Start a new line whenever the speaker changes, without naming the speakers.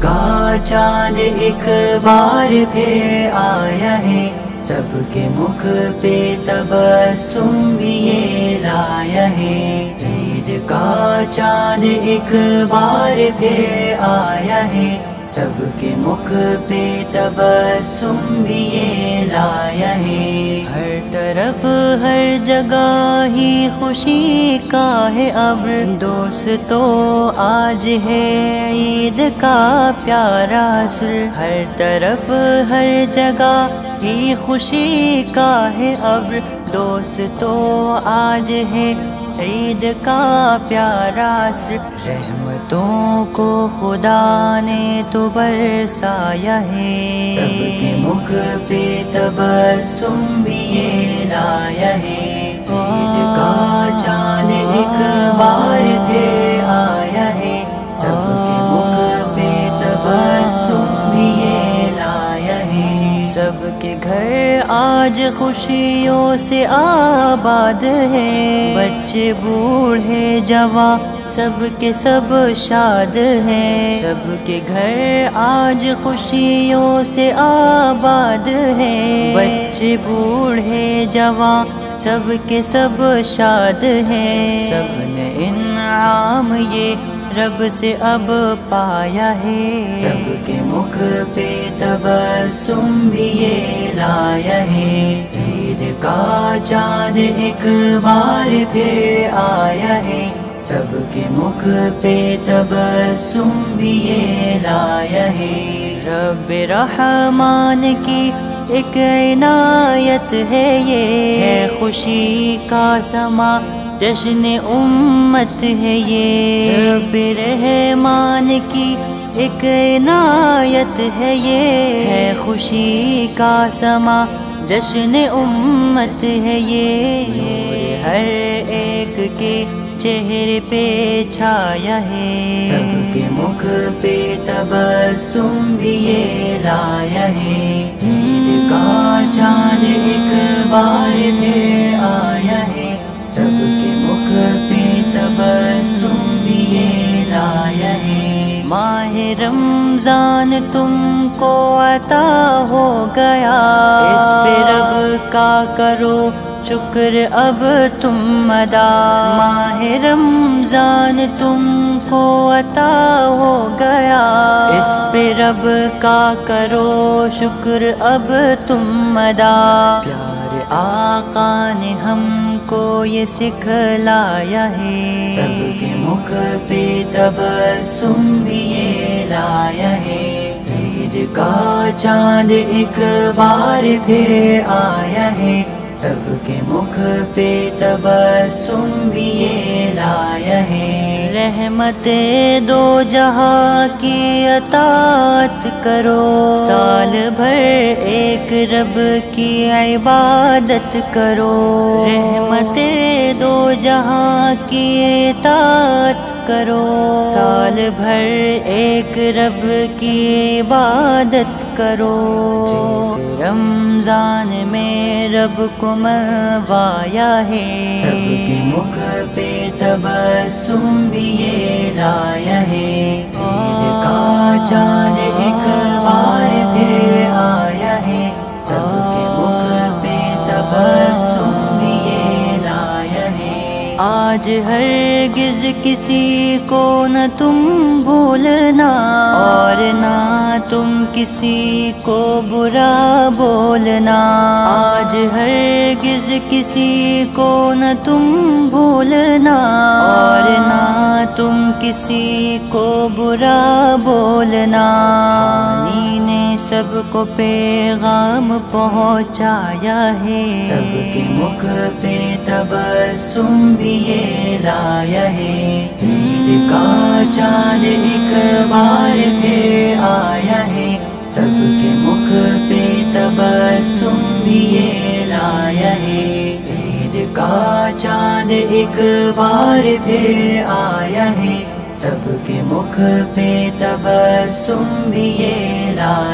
کا چاند ایک بار پھر آیا ہے، سب کے مکھ پہ تبسم بھی یہ لایا ہے۔ عید کا چاند ایک بار پھر آیا ہے، سب کے مکھ پہ تبسم بھی یہ لایا ہے۔ ہر طرف ہر جگہ ہی خوشی کا ہے اب، دوستو آج ہے عید کا پیارا عصر۔ ہر طرف ہر جگہ ہی خوشی کا ہے اب، دوستو آج ہے عید کا پیارا عصر۔ رحمتوں کو خدا نے تو برسایا ہے، سب کے مکھ پہ تبسم بھی یہ لایا ہے۔ عید کا چاند ایک بار پھر آیا ہے، سب کے مکھ پہ تبسم بھی یہ لایا ہے۔ سب کے گھر آج خوشیوں سے آباد ہیں، بچے بوڑھے جوان سب کے سب شاد ہیں۔ سب کے گھر آج خوشیوں سے آباد ہیں، بچے بوڑھے جوان سب کے سب شاد ہیں۔ سب نے انعام یہ رب سے اب پایا ہے، سب کے مکھ پہ تبسم بھی یہ لایا ہے۔ عید کا چاند ایک بار پھر آیا ہے، سب کے مکھ پہ تبسم بھی یہ لایا ہے۔ رب رحمان کی ایک عنایت ہے یہ، ہے خوشی کا سما جشن امت ہے یہ۔ رب رحمان کی ایک عنایت ہے یہ، ہے خوشی کا سما جشن امت ہے یہ۔ نور ہر ایک کے چہرے پہ چھایا ہے، سب کے مکھ پہ تبسم بھی یہ لایا ہے۔ عید کا چاند ایک بار پھر آیا ہے، سب کے مکھ پہ تبسم بھی یہ لایا ہے۔ ماہ رمضان تم کو عطا ہو گیا، اس پہ رب کا کرو شکر اب تم ادا۔ ماہ رمضان تم کو عطا ہو گیا، اس پہ رب کا کرو شکر اب تم ادا۔ پیارے آقا نے ہم کو یہ سکھلایا ہے، سب کے مکھ پہ تبسم بھی یہ لایا ہے۔ عید کا چاند ایک بار پھر آیا ہے، سب کے مکھ پہ تبسم بھی یہ لایا ہے۔ رحمت دو جہاں کی اطاعت کرو، سال بھر ایک رب کی عبادت کرو۔ رحمت دو جہاں کی اطاعت کرو، سال بھر ایک رب کی عبادت کرو۔ جیسے رمضان میں رب کو منوایا ہے، سب کے مکھ پہ تبسم بھی یہ لایا ہے۔ عید کا چاند ایک بار پھر آیا ہے، سب کے مکھ پہ تبسم بھی یہ لایا ہے۔ آج ہرگز کسی کو نہ تم بھولنا، اور نہ تم کسی کو برا بولنا۔ آج ہرگز کسی کو نہ تم بھولنا، اور نہ تم کسی کو برا بولنا۔ حانی نے سب کو پیغام پہنچایا ہے، سب کے مکھ پہ تبسم بھی یہ لایا ہے۔ عید کا چاند ایک بار پھر آیا ہے، سب کے مکھ پہ تبسم بھی یہ لایا ہے۔ عید کا چاند ایک بار پھر آیا ہے، سب کے مکھ پہ تبسم بھی یہ لایا ہے۔